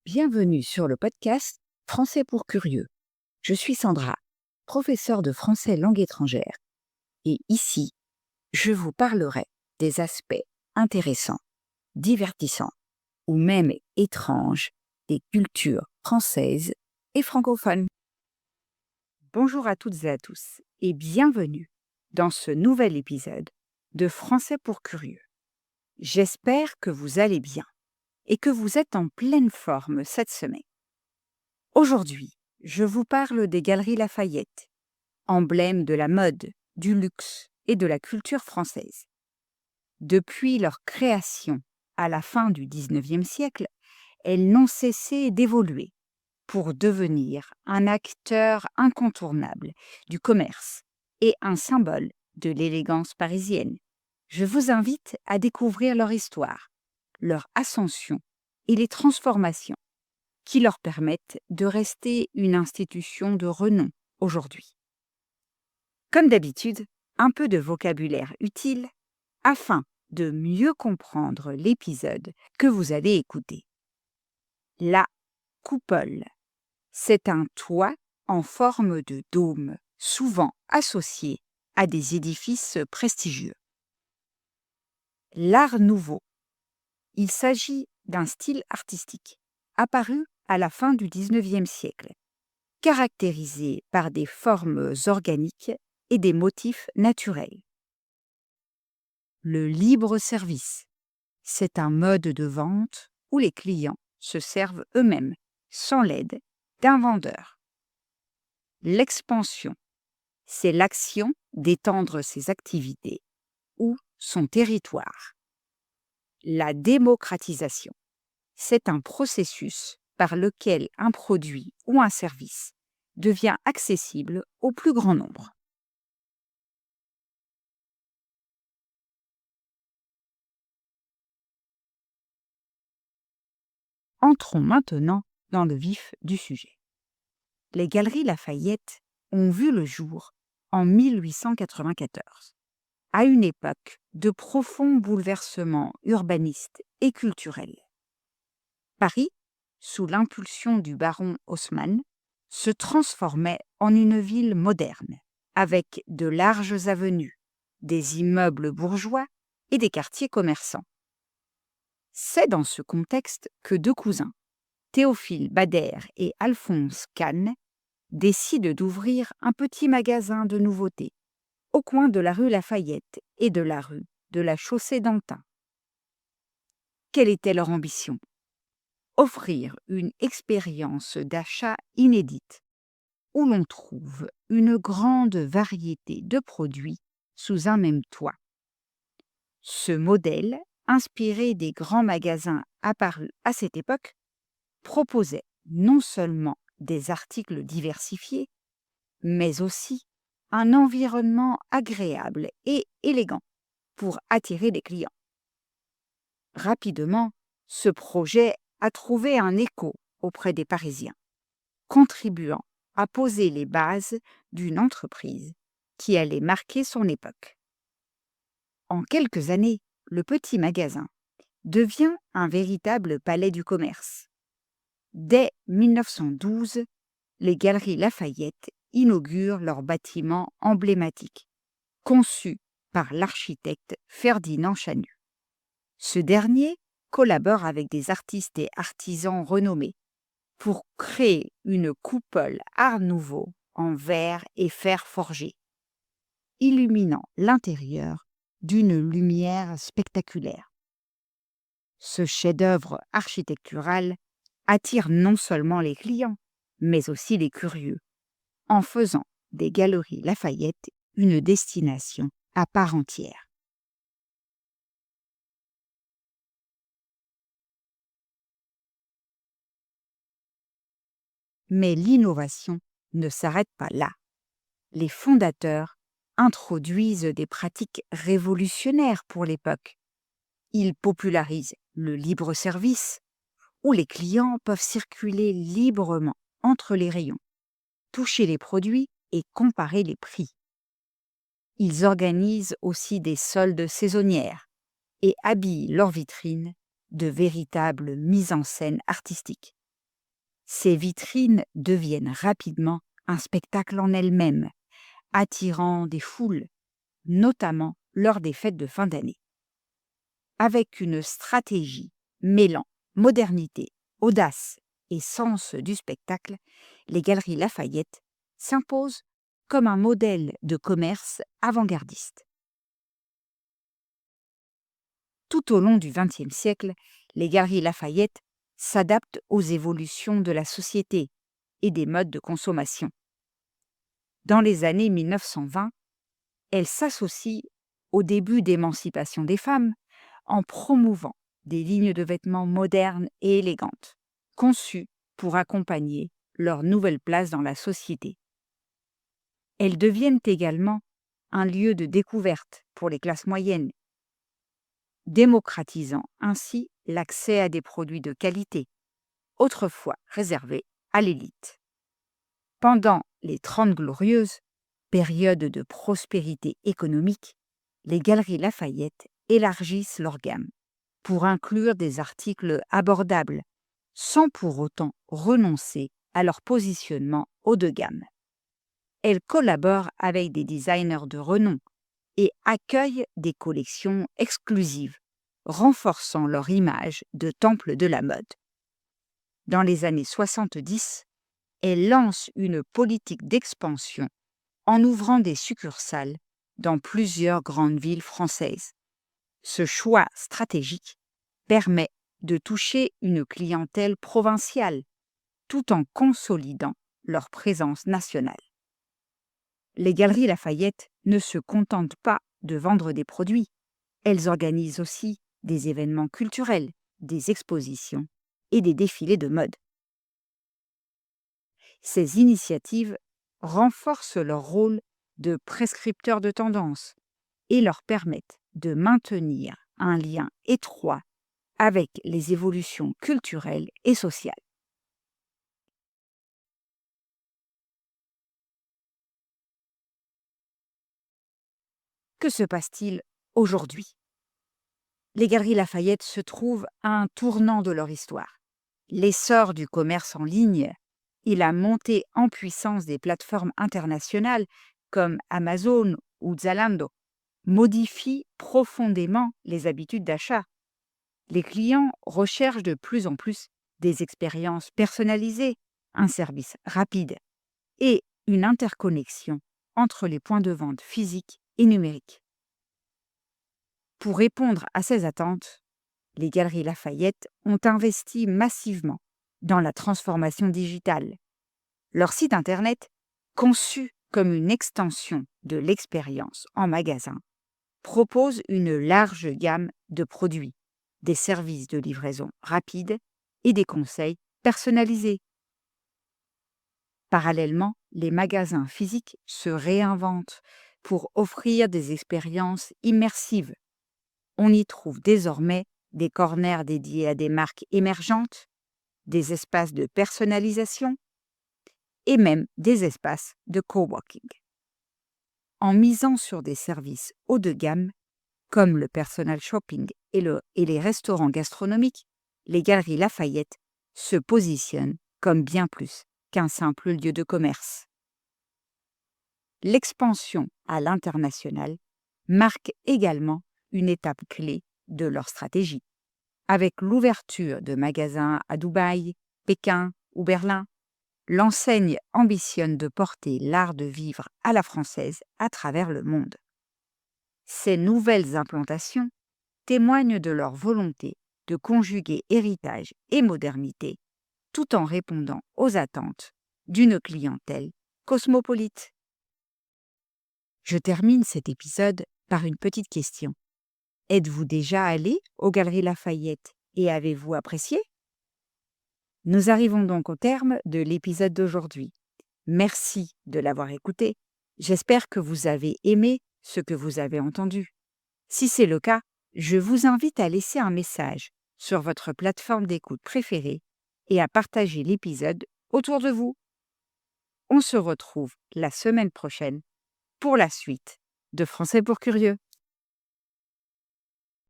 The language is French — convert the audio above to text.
Bienvenue sur le podcast Français pour curieux. Je suis Sandra, professeure de français langue étrangère. Et ici, je vous parlerai des aspects intéressants, divertissants ou même étranges des cultures françaises et francophones. Bonjour à toutes et à tous et bienvenue dans ce nouvel épisode de Français pour curieux. J'espère que vous allez bien et que vous êtes en pleine forme cette semaine. Aujourd'hui, je vous parle des Galeries Lafayette, emblème de la mode, du luxe et de la culture française. Depuis leur création à la fin du XIXe siècle, elles n'ont cessé d'évoluer pour devenir un acteur incontournable du commerce et un symbole de l'élégance parisienne. Je vous invite à découvrir leur histoire, leur ascension et les transformations qui leur permettent de rester une institution de renom aujourd'hui. Comme d'habitude, un peu de vocabulaire utile afin de mieux comprendre l'épisode que vous allez écouter. La coupole, c'est un toit en forme de dôme, souvent associé à des édifices prestigieux. L'Art nouveau, il s'agit d'un style artistique apparu à la fin du XIXe siècle, caractérisé par des formes organiques et des motifs naturels. Le libre-service, c'est un mode de vente où les clients se servent eux-mêmes, sans l'aide d'un vendeur. L'expansion, c'est l'action d'étendre ses activités ou son territoire. La démocratisation, c'est un processus par lequel un produit ou un service devient accessible au plus grand nombre. Entrons maintenant dans le vif du sujet. Les Galeries Lafayette ont vu le jour en 1894, à une époque de profonds bouleversements urbanistes et culturels. Paris, sous l'impulsion du baron Haussmann, se transformait en une ville moderne, avec de larges avenues, des immeubles bourgeois et des quartiers commerçants. C'est dans ce contexte que deux cousins, Théophile Bader et Alphonse Kahn, décident d'ouvrir un petit magasin de nouveautés au coin de la rue Lafayette et de la rue de la Chaussée-d'Antin. Quelle était leur ambition ? Offrir une expérience d'achat inédite où l'on trouve une grande variété de produits sous un même toit. Ce modèle, inspiré des grands magasins apparus à cette époque, proposait non seulement des articles diversifiés, mais aussi un environnement agréable et élégant pour attirer les clients. Rapidement, ce projet a trouvé un écho auprès des Parisiens, contribuant à poser les bases d'une entreprise qui allait marquer son époque. En quelques années, le petit magasin devient un véritable palais du commerce. Dès 1912, les Galeries Lafayette inaugurent leur bâtiment emblématique, conçu par l'architecte Ferdinand Chanu. Ce dernier collabore avec des artistes et artisans renommés pour créer une coupole Art nouveau en verre et fer forgé, illuminant l'intérieur d'une lumière spectaculaire. Ce chef-d'œuvre architectural attire non seulement les clients, mais aussi les curieux, en faisant des Galeries Lafayette une destination à part entière. Mais l'innovation ne s'arrête pas là. Les fondateurs introduisent des pratiques révolutionnaires pour l'époque. Ils popularisent le libre-service, où les clients peuvent circuler librement entre les rayons, toucher les produits et comparer les prix. Ils organisent aussi des soldes saisonnières et habillent leurs vitrines de véritables mises en scène artistiques. Ces vitrines deviennent rapidement un spectacle en elles-mêmes, attirant des foules, notamment lors des fêtes de fin d'année. Avec une stratégie mêlant modernité, audace et sens du spectacle, les Galeries Lafayette s'imposent comme un modèle de commerce avant-gardiste. Tout au long du XXe siècle, les Galeries Lafayette s'adaptent aux évolutions de la société et des modes de consommation. Dans les années 1920, elles s'associent au début d'émancipation des femmes en promouvant des lignes de vêtements modernes et élégantes, conçues pour accompagner leur nouvelle place dans la société. Elles deviennent également un lieu de découverte pour les classes moyennes, démocratisant ainsi l'accès à des produits de qualité, autrefois réservés à l'élite. Pendant les 30 Glorieuses, période de prospérité économique, les Galeries Lafayette élargissent leur gamme pour inclure des articles abordables, sans pour autant renoncer à leur positionnement haut de gamme. Elles collaborent avec des designers de renom et accueillent des collections exclusives, renforçant leur image de temple de la mode. Dans les années 70, elles lancent une politique d'expansion en ouvrant des succursales dans plusieurs grandes villes françaises. Ce choix stratégique permet de toucher une clientèle provinciale tout en consolidant leur présence nationale. Les Galeries Lafayette ne se contentent pas de vendre des produits, elles organisent aussi des événements culturels, des expositions et des défilés de mode. Ces initiatives renforcent leur rôle de prescripteurs de tendances et leur permettent de maintenir un lien étroit avec les évolutions culturelles et sociales. Que se passe-t-il aujourd'hui? Les Galeries Lafayette se trouvent à un tournant de leur histoire. L'essor du commerce en ligne et la montée en puissance des plateformes internationales comme Amazon ou Zalando modifient profondément les habitudes d'achat. Les clients recherchent de plus en plus des expériences personnalisées, un service rapide et une interconnexion entre les points de vente physiques et numériques. Pour répondre à ces attentes, les Galeries Lafayette ont investi massivement dans la transformation digitale. Leur site Internet, conçu comme une extension de l'expérience en magasin, propose une large gamme de produits, des services de livraison rapide et des conseils personnalisés. Parallèlement, les magasins physiques se réinventent pour offrir des expériences immersives. On y trouve désormais des corners dédiés à des marques émergentes, des espaces de personnalisation et même des espaces de coworking. En misant sur des services haut de gamme, comme le personal shopping et les restaurants gastronomiques, les Galeries Lafayette se positionnent comme bien plus qu'un simple lieu de commerce. L'expansion à l'international marque également une étape clé de leur stratégie. Avec l'ouverture de magasins à Dubaï, Pékin ou Berlin, l'enseigne ambitionne de porter l'art de vivre à la française à travers le monde. Ces nouvelles implantations témoignent de leur volonté de conjuguer héritage et modernité, tout en répondant aux attentes d'une clientèle cosmopolite. Je termine cet épisode par une petite question. Êtes-vous déjà allé aux Galeries Lafayette et avez-vous apprécié? Nous arrivons donc au terme de l'épisode d'aujourd'hui. Merci de l'avoir écouté. J'espère que vous avez aimé ce que vous avez entendu. Si c'est le cas, je vous invite à laisser un message sur votre plateforme d'écoute préférée et à partager l'épisode autour de vous. On se retrouve la semaine prochaine pour la suite de Français pour curieux.